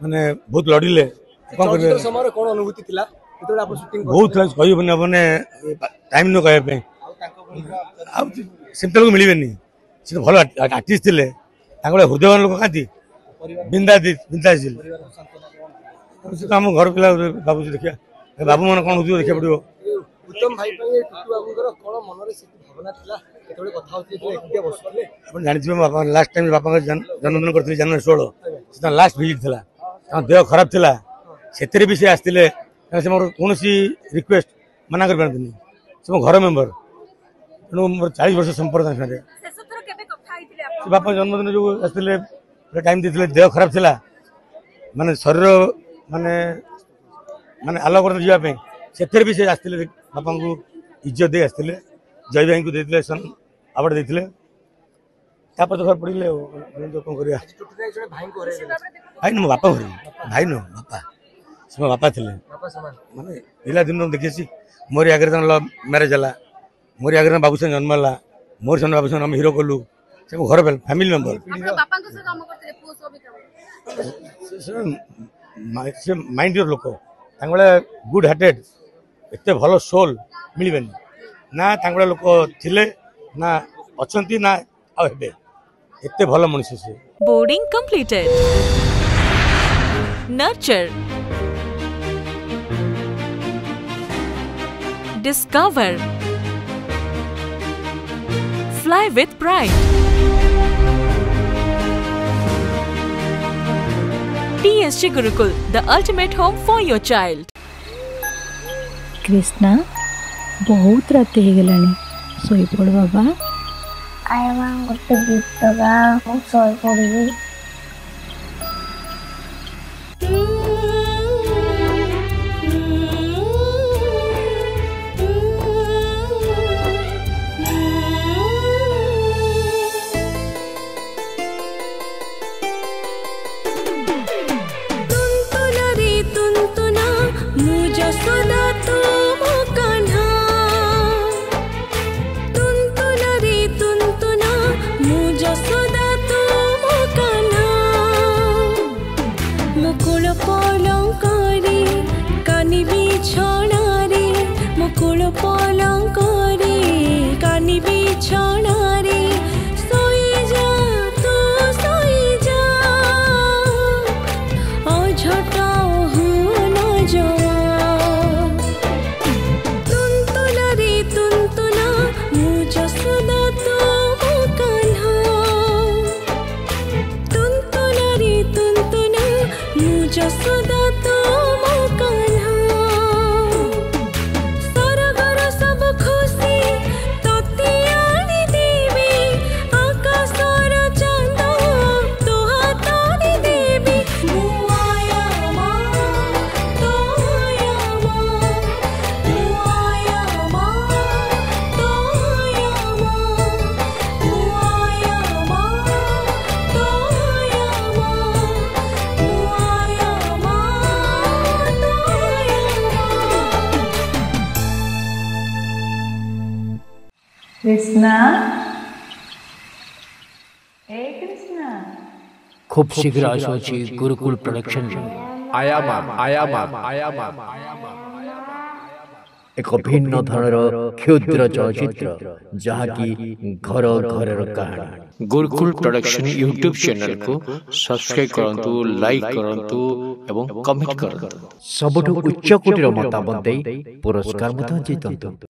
माने बहुत लड़िले कौन कर समय कौन अनुभूति थिला केतोले आप शूटिंग बहुत कहि बने माने टाइम न कहे पे अब सिंपल को मिलबेनी से भलो आर्टिस्ट थिले तांगले हृदयवान लोक कांती बिंदा दिल से हम घर पिला बाबू देखिया बाबू मन कोन होती देखिया पड़ियो उत्तम भाई पे टुटू बाबूकर कोन मन रे से भावना थिला केतोले कथा होती एकटिया बसले अपन जानिथिबे बाबा लास्ट टाइम बापा का जन्मदिन करथि जनवरी 16 से लास्ट विजिट थिला देह खराब थिला सेतरे भी से आस्तिले से मोर कोनोसी रिक्वेस्ट मना कर पारथिनी से मो घर मेंबर तेणु मोर 40 वर्ष संपर्क साथे शेषथर केबे कथा आइथिले आप बापा जन्मदिन जो आस्तिले टाइम दिथिले देह खराब थिला माने शरीर माने माने आलो कर जिया पे सेतरे भी से आस्तिले बापा को इज्जत दे आस्तिले जय भाई को देथिले सन अवार्ड देथिले तापर तो घर पड़िले जो कोन करिया टुटू जने भाई को रे भाई न बापा हो भाई न बापा से बापा थिले बापा समान माने पिला दिन देखिसी मोर आगे लव मैरेज हला मोर आगे बाबू से जन्म हला मोर सन बाबू से हम हीरो कलु से घर फैमिली मेंबर आपन बापा को से काम करते पुओ सब काम से माइंड योर लोक तांगळे गुड हार्टेड एते भलो सोल मिलबेनी ना तांगळे लोक थिले ना अछंती ना आ हेबे एते भलो मनुष्य से boarding completed nurture Discover. Fly with pride. TSG Gurukul, the ultimate home for your child. Krishna बहुत रात हो गलानी सोई पड़ बाबा आया मां गोटे गीत गा मु सोई पड़ी कृष्णा ए कृष्णा खूब शीघ्र आसुची गुरुकुल प्रोडक्शन एक भिन्न धरर क्षुद्र चलचित्र जहाँकि घर घर कहानी गुरुकुल प्रोडक्शन यूट्यूब चैनल को सब्सक्राइब करंतु लाइक करंतु एवं कमेंट करंतु सबुठु उच्च कोटीर मतामत दे पुरस्कार मत जीतंतु।